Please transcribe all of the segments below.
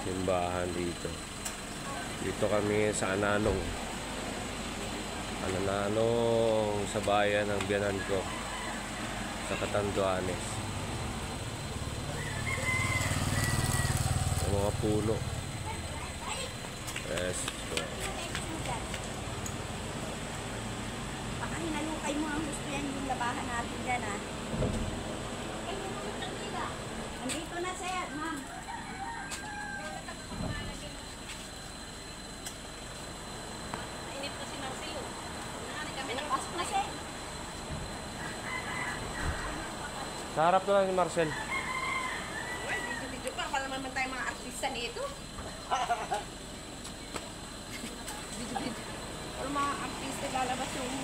Simbahan dito. Dito kami sa Ananong sa bayan ng biyanan ko sa Catanduanes. Yung mga puno. Yes. Baka hinalukay mo ang gusto yan yung labahan natin dyan, ha? Andito na sir, ma'am. Nainip na si Marcelo. Kami nakapasok na sir. Sa harap na lang ni Marcel. Well, video pa. Para naman tayo mga artista nito. Or mga artista lalabas yung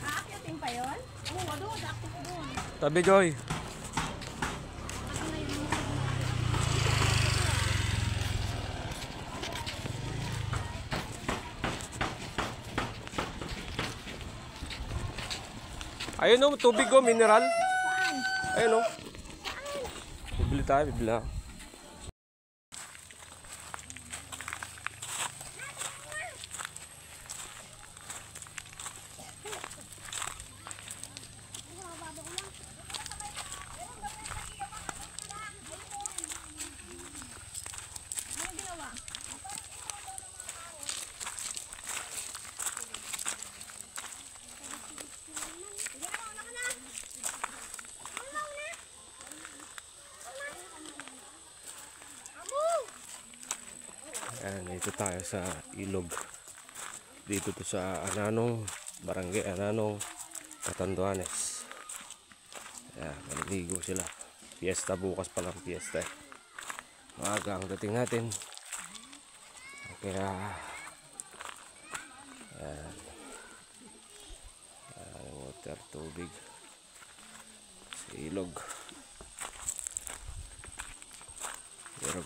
aakyatin pa yun? Oo, doon, akit doon. Tabi, Joy. Ayun o, tubig o, mineral. Ayun o. Bibili tayo, bibili ha. Ayan, dito tayo sa ilog. Dito to sa Ananong, Barangay Ananong, Catanduanes. Ayan, maliligo sila. Fiesta bukas pa lang, fiesta eh. Maaga ang dating natin. Kaya ayan, water, tubig sa ilog.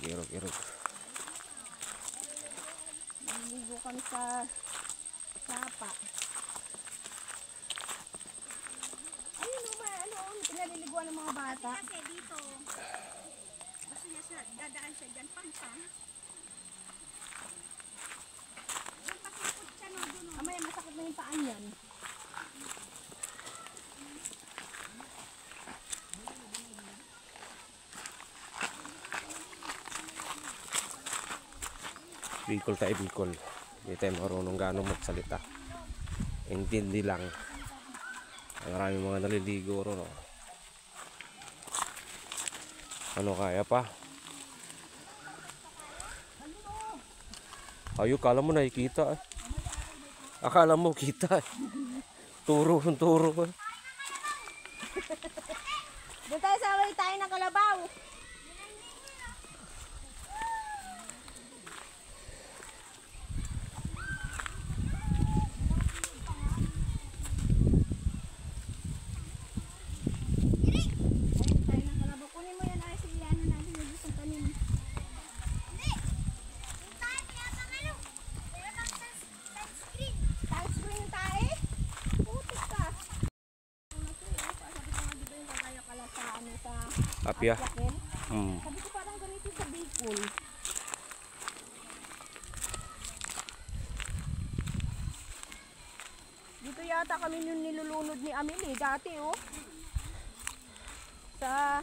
Irog. Naligo kami sa sapa. Ayun o ba, pinaliliguan ng mga bata. Kasi dito, gusto niya siya, dadaan siya dyan, pansa. Yung pasipot siya no, doon. Amaya, masakit na yung paan yan. Bicol tayo, Bicol. Hindi tayo marunong gano'ng magsalita. Intindi lang. Maraming mga naliligo ron. Oh. Ano kaya pa? Ayo, kala mo nakikita eh. Akala mo kita eh. Turo. Doon tayo sa away tayo ng kalabaw. Tilapia. Akyakil. Hmm. Sabi ko parang ganito sa Bicol. Dito yata kami yung nilulunod ni Amelie dati oh. Sa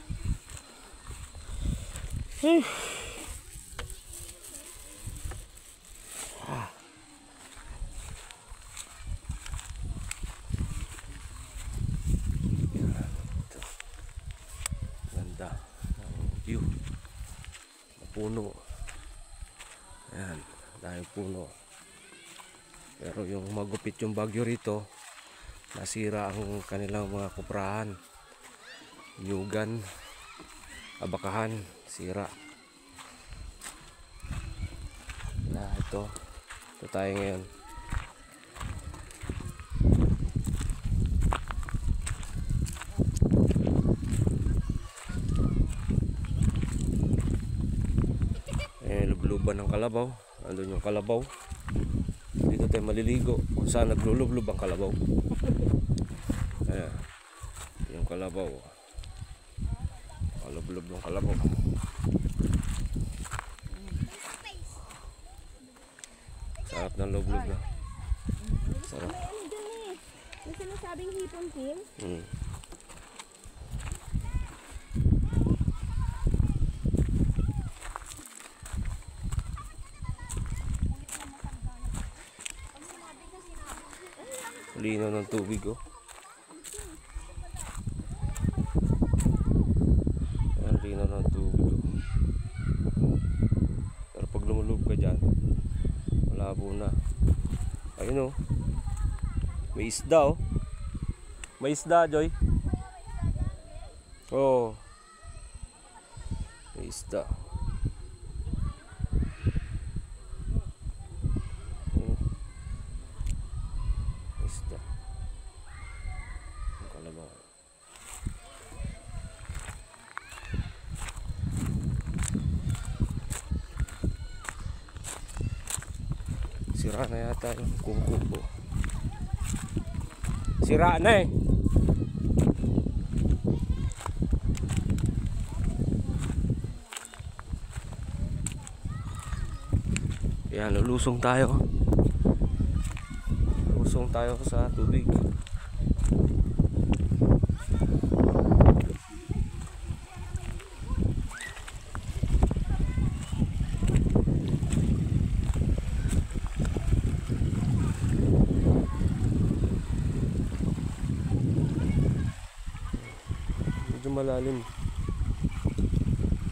Ganda ng view. Puno. Ayan, dahil puno. Pero yung magupit yung bagyo rito, nasira ang kanilang mga kuprahan. Nyugan, abakahan, sira. Ito tayo ngayon. Lubluban ng kalabaw. Andun yung kalabaw. Dito tayo maliligo kung saan naglulublob ang kalabaw. Ayan, yung kalabaw. Kalublob ng kalabaw. Sarap ng lublob na. Sarap. may ano dyan eh. Yung sinasabing hipon king. Linaw ng tubig oh. Ayan, linaw ng tubig oh. Pero pag lumulog ka dyan, malabo na. Ayun oh. May isda oh. May isda, Joy. Oh. May isda. Isda. Ang kalabaw. Sira na yata yung kuko. Sira na eh. Kaya lulusong tayo. Lusong tayo sa tubig. Medyo malalim.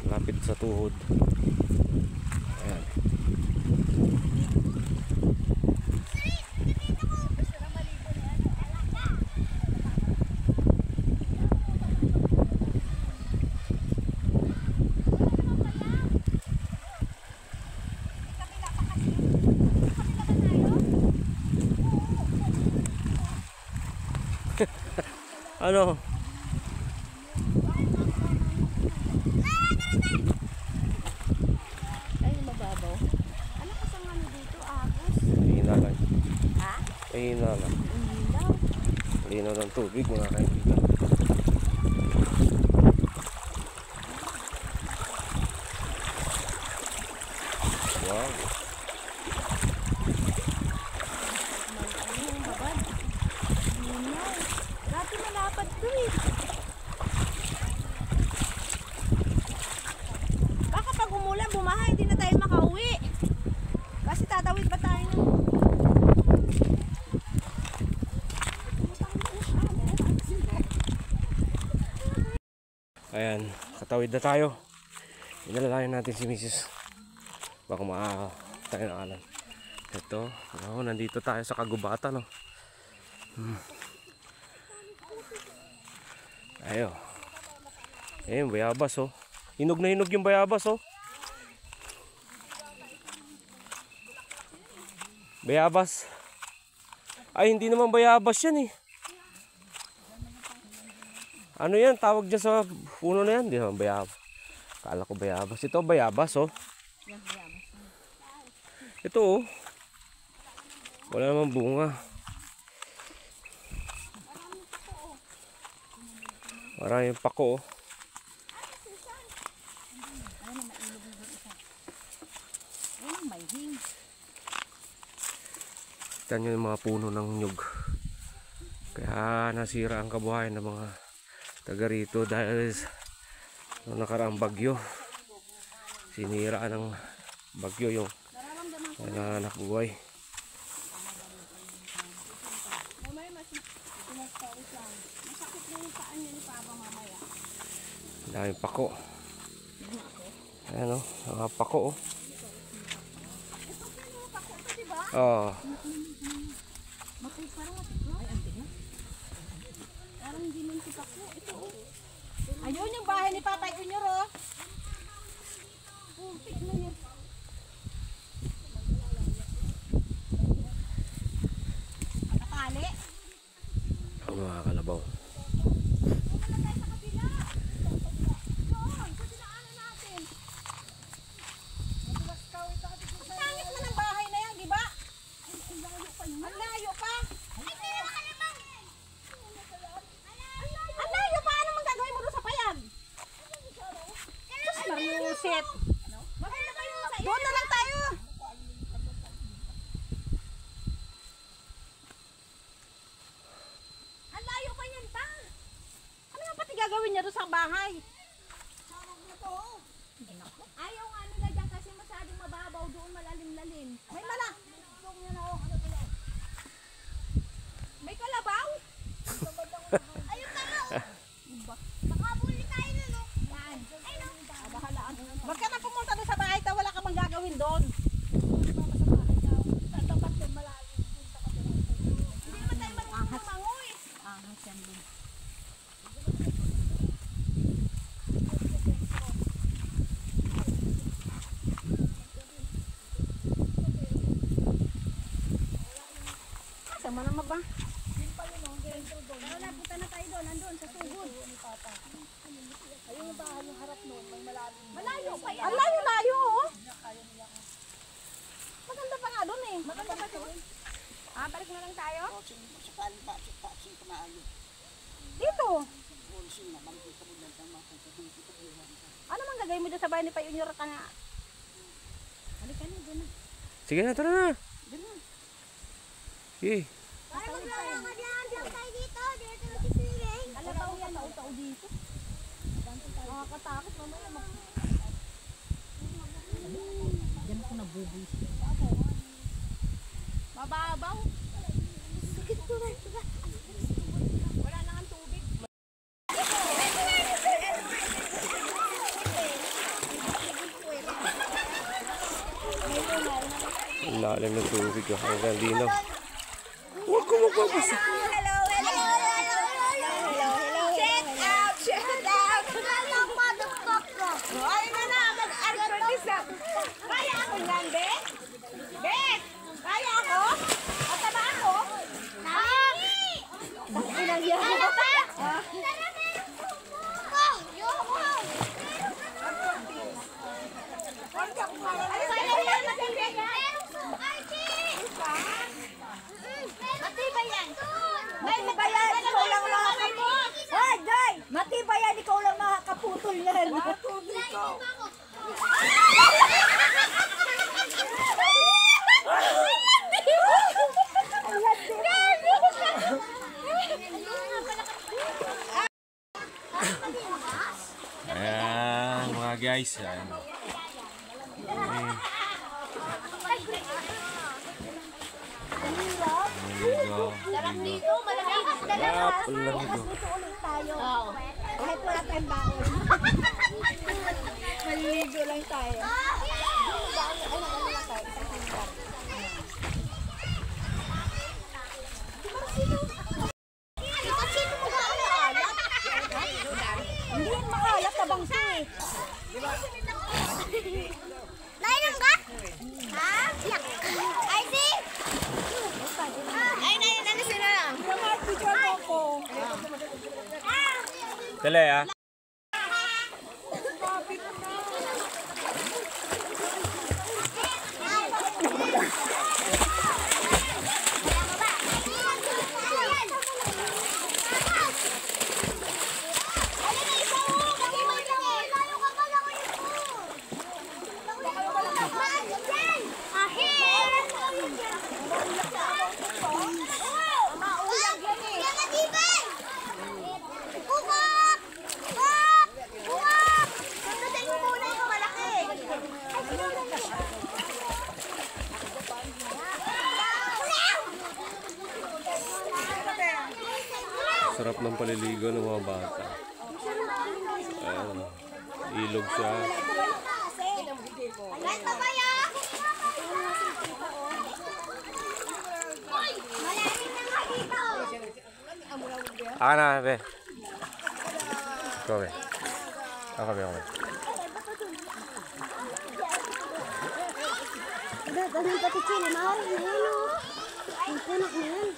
Lapit sa tuhod. Ayan. Ano? Ay, mababaw. Ano kasang ano dito? Agos? Mahina lang. Ha? Mahina lang. Ang hilaw. Linaw ng tubig mga kaibigan. Wow. Ano yung babad? Hilaw. Dati malapad to eh. Baka pag umulan, bumaha, hindi na tayo makauwi. Kasi tatawid pa tayo ng... Ayan, katawid na tayo. Inalalayan natin si Mrs. Baka tayo na alam. Ito, oh, nandito tayo sa kagubatan. Oh. Ayo. Ayun, bayabas oh. Hinog na hinog yung bayabas oh. Bayabas. Ay, hindi naman bayabas yan eh. Ano yan? Tawag dyan sa puno na yan. Hindi naman bayabas. Kala ko bayabas. Ito bayabas oh. Ito oh. Wala namang bunga. Maraming pako oh. Ayun na, mailog na isa. Ayun, may hing. Kita nyo yung mga puno ng nyug. Kaya nasira ang kabuhayan ng mga taga rito dahil nung nakaraang bagyo. Sinira ng bagyo yung anak buhay. Mamaya mas pinag-stories lang. Masakit na yung paan niya ni Papa mamaya. Daming pako. Ayan o, mga pako o. Ito yung pako ito, diba? Oh. Parang ay, antig na. Parang hindi man si pako. Ito o. Ayun yung bahay ni Papa Junior o. Pumpik na yun. Nakali. Ang mga kalabaw. Doon na lang tayo. Ang layo pa yan pa. Ano nga pati gagawin niya doon sa bahay? Ayaw nga nila dyan kasi masyadong mababaw doon, malalim-lalim. May may kalabaw? Ayun tayo. Makabuli tayo na, no? Yan. Bahalaan. Wag ka na pumunta doon sa bahay, wala ka mang gagawin doon. Hindi naman tayo mangumangoy. Ahas yan doon. Sama naman ba? Pero napunta na tayo doon, nandun sa sugod. Ayun yung bahay yung harap noon, may malalim. Malayo pa yan. Ang layo-layo oh. Maganda pa nga doon eh. Maganda pa doon. Ah, balik na lang tayo? Dito. Ano man gagawin mo dyan sa bahay ni Payunyor ka na? Halika na, doon na. Sige na, tara na. Doon na. Sige. Para maglaro ka dyan, dyan tayo dito. Dito na sisiling. Kalabaw yan, tao-tao dito. Nakakatakot mamaya. Diyan ako nabubuis. Mababaw. Sakit ko na. Wala na ang tubig. Ang lalim ng tubig oh. Hanggang dinaw. Huwag ko magpapasa. Hello. Check out. Ay na, mag-artist na. Kaya ako yan, Bet? Bet? Kaya ako? Mataba ako? Inang yan. Ano ba? Matibayan, ikaw lang makakaputol yan. Matubig ko. Ayan mga guys. Ayan. Sarap dito, malamig. Sarap lang ito. Dito ulit tayo. Kahit wala tayong baon. Maliligo lang tayo. Hindi yan makalat na bangso eh. Nainom ka? Ha? Yak. Ay, see? Ay, ano sila lang? Picture mo ko. Tele ah. Sarap ng paliligo ng mga bata. Ayan, ilog siya. Aka na, be. Ikaw, be. Ako, be. Ganun pati chili, mahal na yun, oh. Ang punak na yan.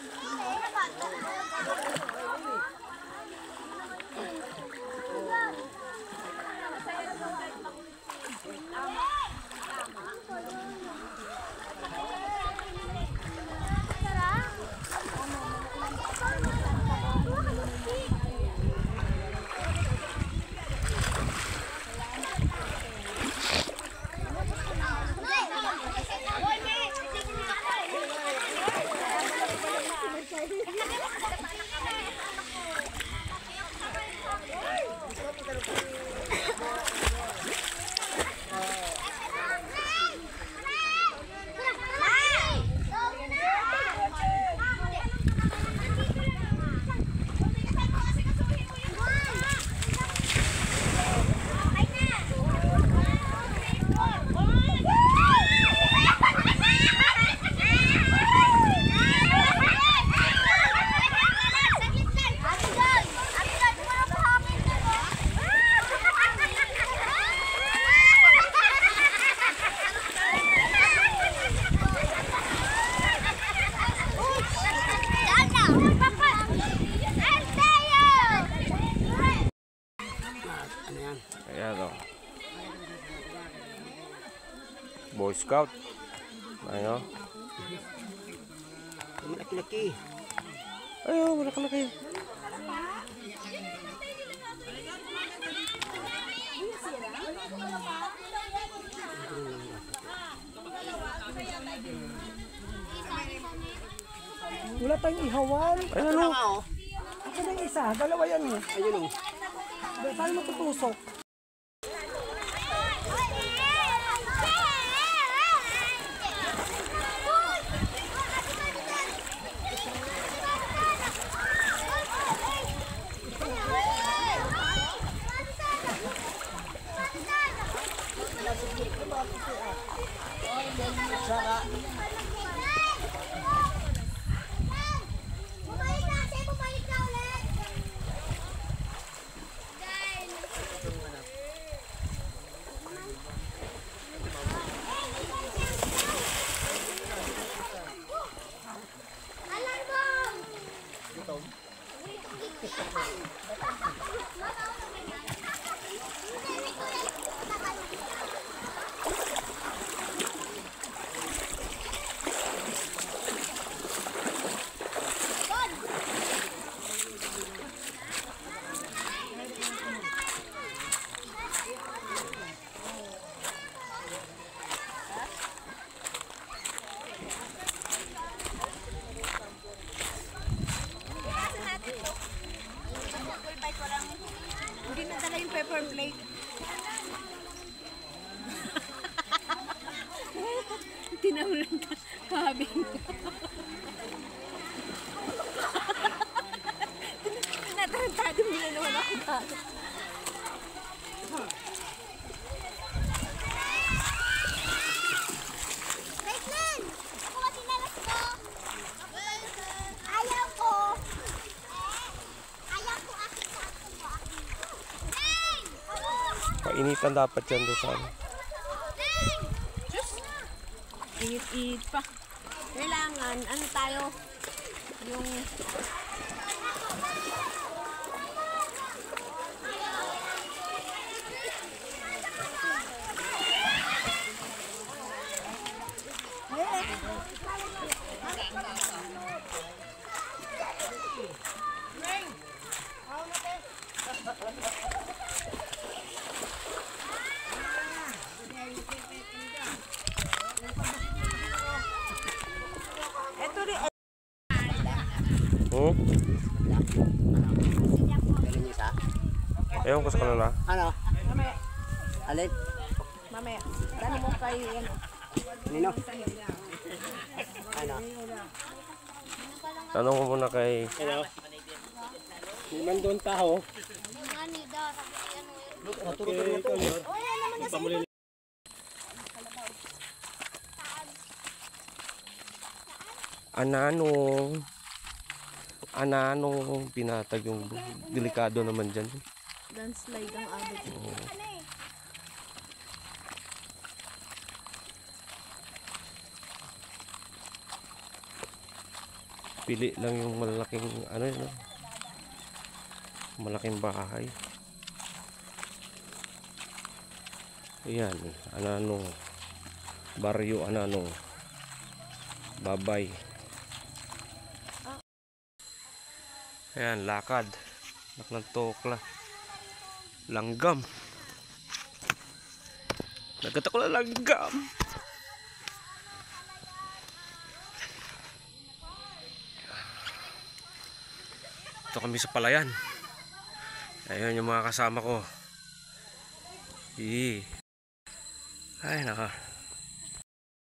Ayan o. Boy Scout. Ayan o. Malaki-laki. Ayaw, malaki-laki. Wala tayong ihawan. Ayan o. Ito na yung isa. Dalawa yan eh. Ayun o. Saan mo tutusok? Hindi nadala yung pepper plate. Tinawalan ka, kabing. Natarantado mo na naman ako dati. Caitlin! Ako ang tinalas ko. Ayaw ko. Ayaw ko akin sa akin mo. Painitan dapat yan doon sa ano. Init-init pa. Kailangan, ano tayo? Yung... Ewan ko sa kanila. Ano? Mamaya. Alin? Mamaya. Tanong mo kay... Nino? Ano? Tanong ko muna kay Hello? May man doon tao. Ano daw, sabi ko yan. Ananong pinatag yung delikado naman dyan. Landslide ang abot. Pili lang yung malaking ano yun, malaking bahay. Ayan, Ananong Baryo Ananong. Babay. Ayan, lakad. Nak ng tokla. Langgam. Nagkata ko na langgam. Ito kami sa palayan. Ayun yung mga kasama ko. Ay naka.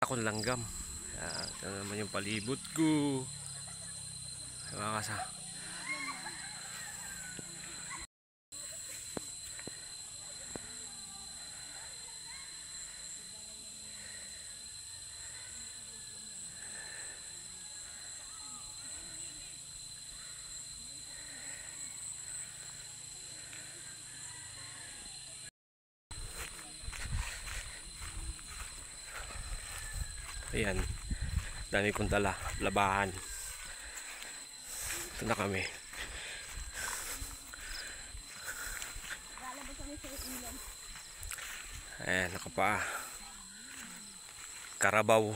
Ako langgam. Ito naman yung palibot ko. Mga kasama. Ayan, dami kong dala, labahan. Ito na kami. Ayan, nakapaa. Karabaw.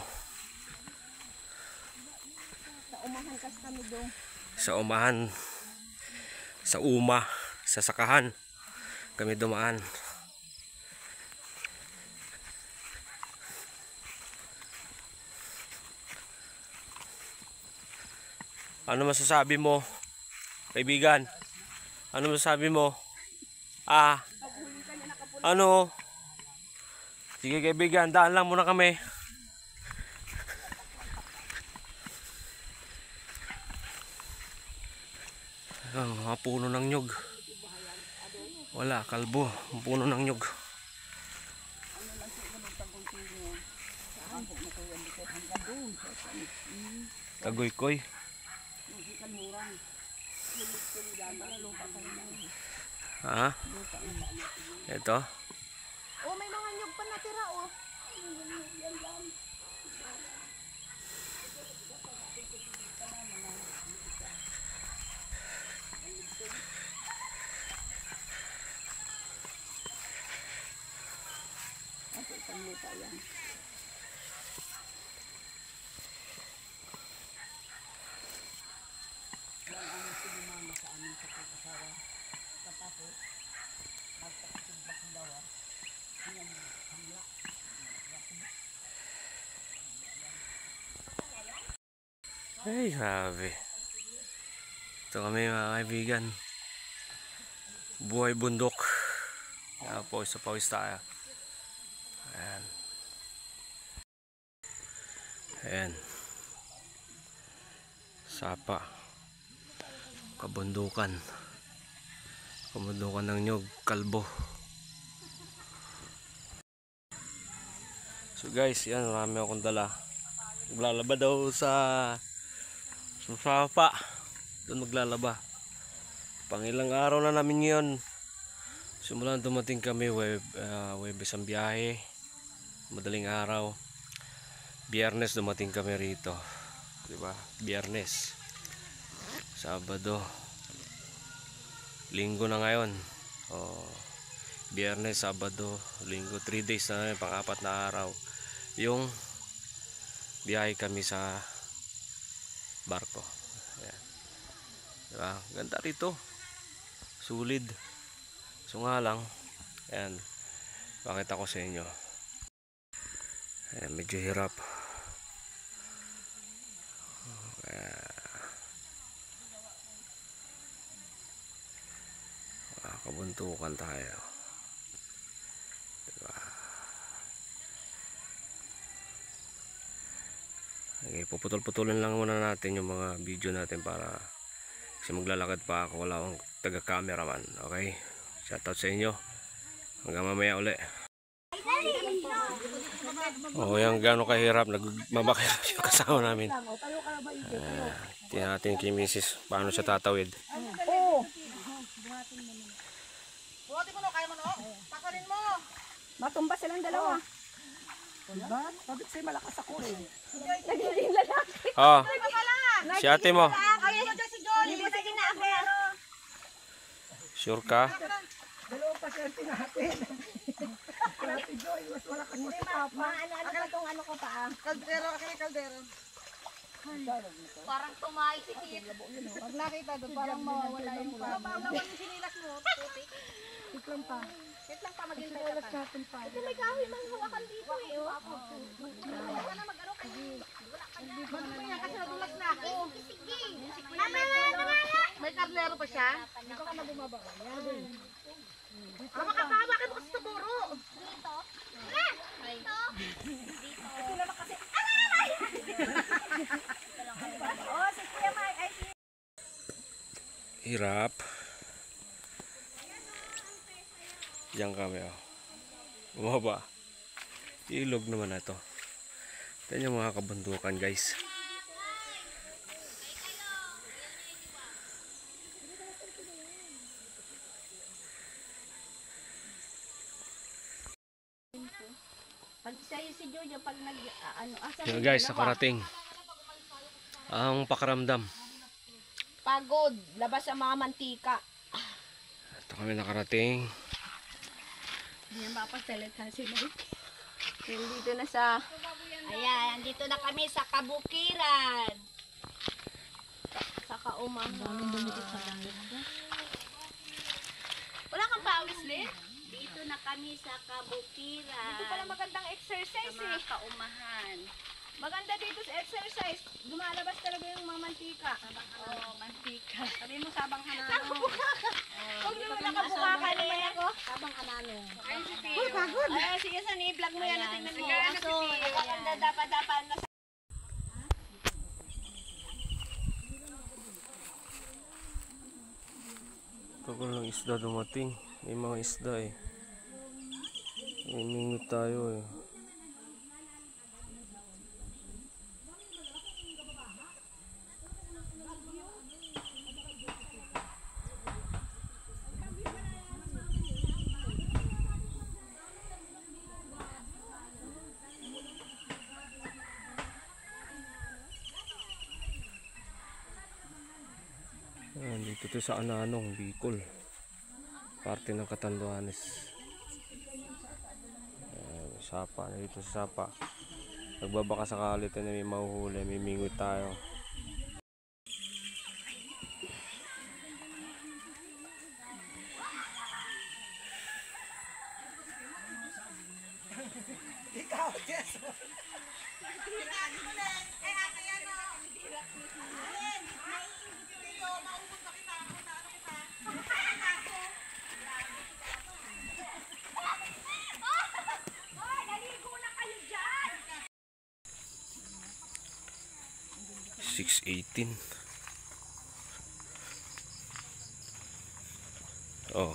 Umahan kas kami doon. Sa umahan. Sa uma. Sa sakahan. Kami dumaan. Ano masasabi mo, kaibigan? Ano masasabi mo? Ano? Sige kaibigan, daan lang muna kami. Ang mga puno ng nyug. Wala, kalbo. Ang puno ng nyug. Tagoy-koy. Ha? Ito? Oh, may mga nyug pa natira oh. Ay, grabe. Ito kami mga kaibigan. Buhay bundok. Pawis sa pawis tayo. Ayan. Ayan. Sapa. Kabundukan. Kabundukan ng nyug. Kalbo. So guys, yan. Marami akong dala. Maglalaba daw sa sapa. Doon maglalaba. Pangilang araw na namin ngayon. Simulan dumating kami Huwebes ang biyahe. Madaling araw. Biyernes dumating kami rito. Diba? Biyernes. Sabado. Linggo na ngayon. Biyernes, Sabado, Linggo. 3 days na, pang-4 na araw. Yung biyahe kami sa barko. Ayan. Diba? Ganda rito. Sulid. So nga lang, ayan, pakita ko sa inyo. Ayan, medyo hirap. Kabuntukan tayo. Diba? Okay, puputol-putulin lang muna natin yung mga video natin para kasi kasi maglalakad pa ako, wala akong taga-cameraman. Okay, shoutout sa inyo, hanggang mamaya uli. Yan gano'ng kahirap, nagmamakay yung kasama namin. Tingnan natin kay Mrs. paano siya tatawid. Buhati mo no, kaya mo no? Pasarin mo. Matumba silang dalawa. Diba? Sabi sa'yo malakas ako eh. Nagiging lalaki. Si ate mo. Ay, si Jolly. Hindi na ginaako. Sure ka? Dalawa pa siya natin. Kaya si Joy, mas malakas mo si Papa. Ano ba itong ano ko pa ah? Kaldero, akin kaldero. Parang tumahay si Kit. Pag nakita doon, parang mawawala yung pa. Mawawala yung sinilas mo. Wait lang pa. Wait lang pa, maghintay Silas ka pa. natin pa. Ito may kahoy mang hawakan dito eh. Wala na mag-ano kayo. Magpapaya kasi nadulas na ako. Sige. May kardero pa siya? Hindi ko ka na bumaba. Makakahawakin mo kasi sa buro. Dito? Dito? Ito naman kasi. Oh, si Kuya Mike. Ay, Hirap. Diyan kami bumaba. Ilog naman na ito. Tignan yung mga kabundukan guys. pag sa'yo si Jojo, pag nag, Yan guys, nakarating. Ang pakaramdam. pagod, labas ang mga mantika. Ito kami nakarating. Hindi yan mapagsalita si Mike. Dito na sa, ayan, dito na kami sa Kabukiran. Sa Kaumahan. Wala kang pawis, Lynn? Dito na kami sa Kabukiran. Ito pala magandang exercise Sa mga eh. kaumahan. Maganda dito sa exercise. Lumalabas talaga yung mga mantika. Oo, mantika. Sabi mo sabang hanano. Huwag mo nakabukakan eh ako. Sabang ananong. Ay, si Tio. Ay, sige, sa ni-vlog mo yan. Natingnan mo. Aso, nakakanda dapat na sa... Tagal ng isda dumating. May mga isda eh. Imingot tayo eh. Dito to sa Ananong, Bicol. Parte ng Catanduanes. Sapa na dito sa Sapa. Nagbabaka sakali tayo na may mahuhuli, may mingot tayo. $6.18. Oh,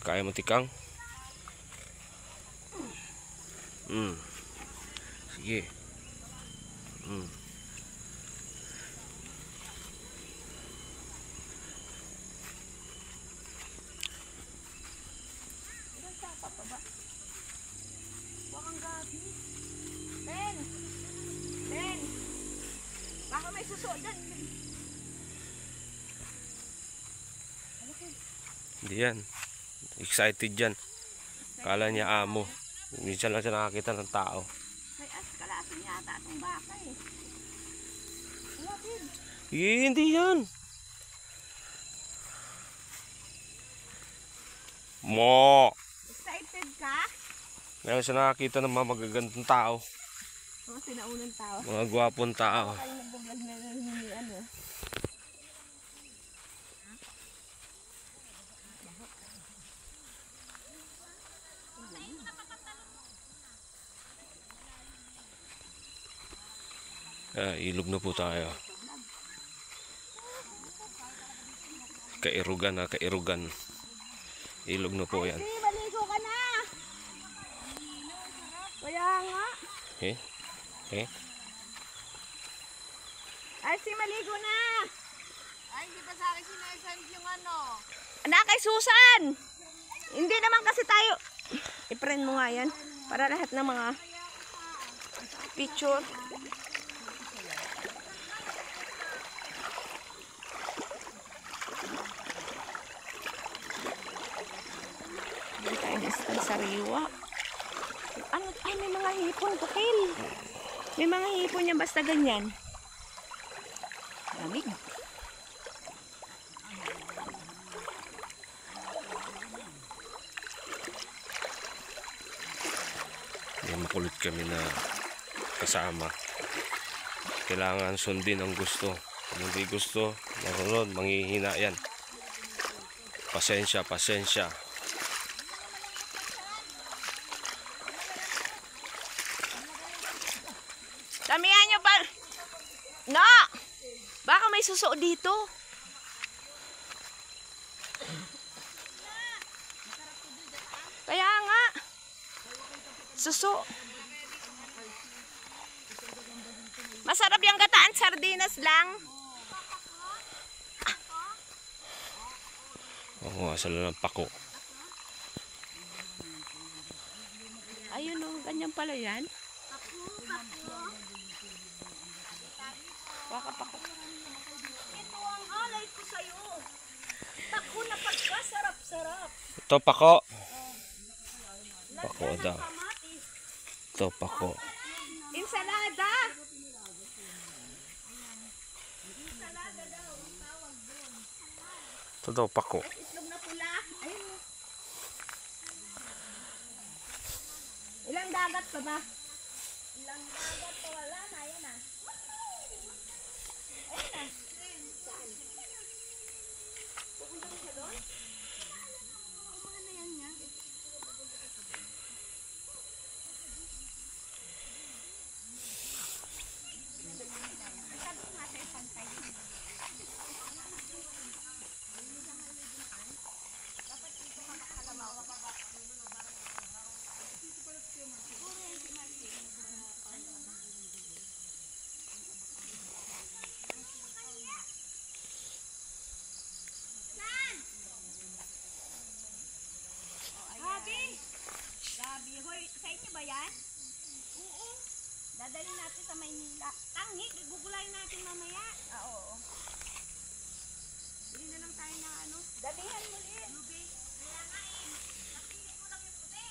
kaya mo tikang? Sige. Ben! Ben! Baka may suso dyan. Hindi yan. Excited yan. Kala niya amo. Minsan lang siya nakakita ng tao. May kalasin yata itong baka eh. Malapit. Hindi yan. Mo! Excited ka? Meron siya nakakita ng mga magagandang tao. Oo, sinaunang tao. Mga gwapong tao. Kayo nagbablog na ni ano. Ilog na po tayo. Kairugan na, Kairugan. Ilog na po yan. Ay, maligo ka na. Kaya nga. Eh? Eh? Ay, si maligo na. Ay, hindi pa sa akin sinasend yung ano. Anak, kay Susan. Hindi naman kasi tayo. I-print mo nga yan. Para lahat ng mga picture. Hindi tayo nasa sariwa. Ano, ay, may mga hipon, Tukil. May mga hipon yan basta ganyan. Lamig. May makulit kami na kasama. Kailangan sundin ang gusto. Kung hindi gusto, marunod, manghihina yan. Pasensya, pasensya. Damihan nyo ba? No! Baka may suso dito. Kaya nga. Suso. Masarap yung gataan, sardinas lang. Oo, asal ng pako. Ayun o, ganyan pala yan. Baka pako. Ito ang alay ko sa'yo. Pako na pagkasarap-sarap. Ito pako. Pako daw. Ito pako. Ensalada. Ito daw pako. Itlog na pula. Ayun o. Ilang dagat pa ba? Ilang dagat pa wala na. Ayan na. Gabi, hoy, sa inyo ba yan? Oo. Dadalhin natin sa Maynila. Tangi, gugulayin natin mamaya. Oo. Bili na lang tayo ng ano. Damihan mo rin. Lubi. Kaya nga eh. Napili ko lang yung puti.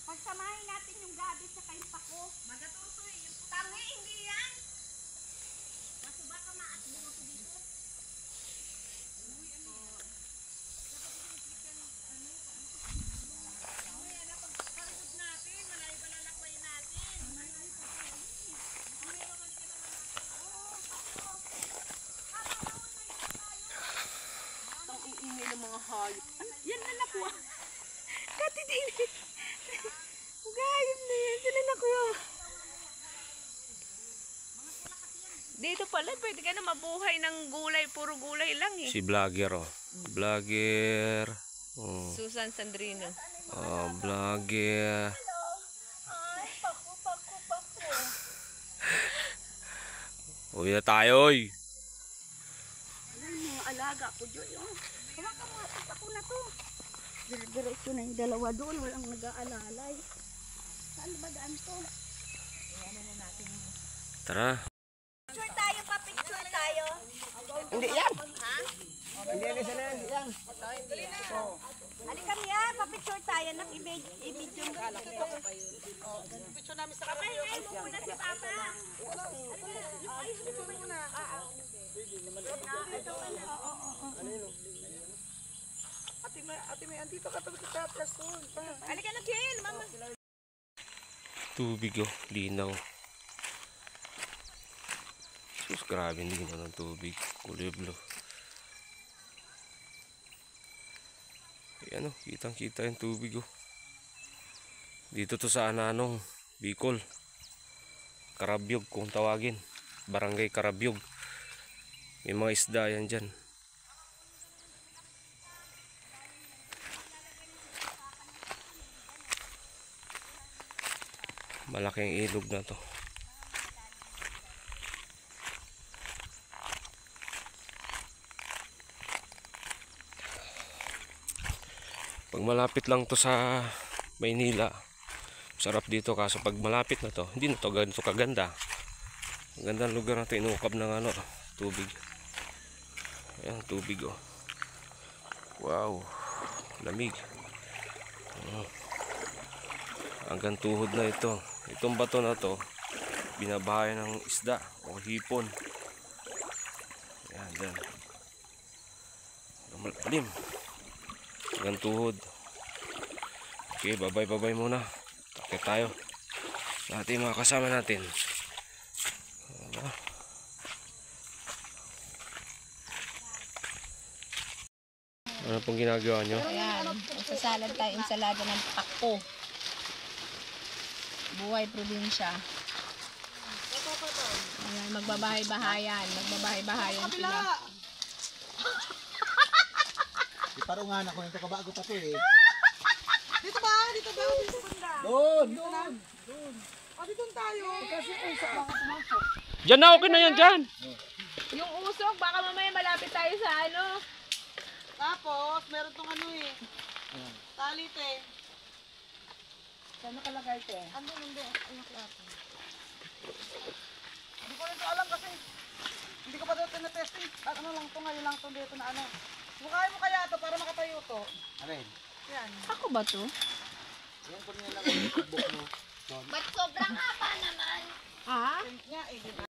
Pagsamahin natin yung gabi sa yung pako. Magatuto eh. Tangi, hindi yan. Kaso baka maatbong ako dito. Hayop. Yan na nakuha. Kati din. Gayam na yan. Sila nakuha. Dito pala, pwede ka na mabuhay ng gulay. Puro gulay lang eh. Si vlogger oh. Vlogger. Oh. Susan Sandrino. Oh, vlogger. Ay, paku. Uwi na tayo oy. Ano yung mga alaga ko, Joy? Oh. Kumaka mga ako na to. Diretso na yung dalawa doon. Walang nag-aalalay. Saan ba daan to? Tara. Picture tayo pa, picture tayo. Hindi yan. Ha? Hindi yan. Yan. Halika niya, pa-picture tayo. I-video mo. Picture namin sa Papahingayin mo muna si Papa. Ay, mo muna. Ate may andito ka tapos sa person. Halika na, Jill. Mama. Tubig oh. Linaw. Sus, grabe hindi na ng tubig. Kulay blue. Ayan oh, kitang kita yung tubig oh. Dito to sa Ananong, Bicol. Karabyog kung tawagin. Barangay Karabyog. May mga isda yan dyan. Malaking ilog na to. Pag malapit lang to sa Maynila, sarap dito, kaso pag malapit na to, hindi na to ganito kaganda. Ang ganda ng lugar na to, inukab ng ano, tubig. Ayan, tubig oh. Wow, lamig. Hanggang tuhod na ito. Itong bato na to, binabahay ng isda o hipon. Ayan, dyan. Malalim. Hanggang tuhod. Okay, babay muna. Takip tayo sa ating mga kasama natin. Ano pong ginagawa nyo? Ayan, magsasalad tayo ensalada ng pakpo. Buhay probinsya. Ayan, magbabahay-bahayan. Magbabahay-bahayan sila. Di parang nga na ko nito kabago pa to eh. Dito ba? Dito ba? Dito banda. Doon! O, dito tayo. Kasi usap baka pumasok. Diyan na, okay na yan dyan. Yung usok, baka mamaya malapit tayo sa ano. Tapos, meron tong ano eh. Talit eh. Saan nakalagay ito? Ano hindi? Ano klase? Hindi ko rin ito alam kasi hindi ko pa dito na-testing. Ano lang ito, ngayon lang ito dito na ano. Bukain mo kaya ito para makatayo ito. Ano yun? Yan. Ako ba to? Yan ko rin lang ang book mo. Ba't sobrang haba naman? Ha? Nga eh, di ba?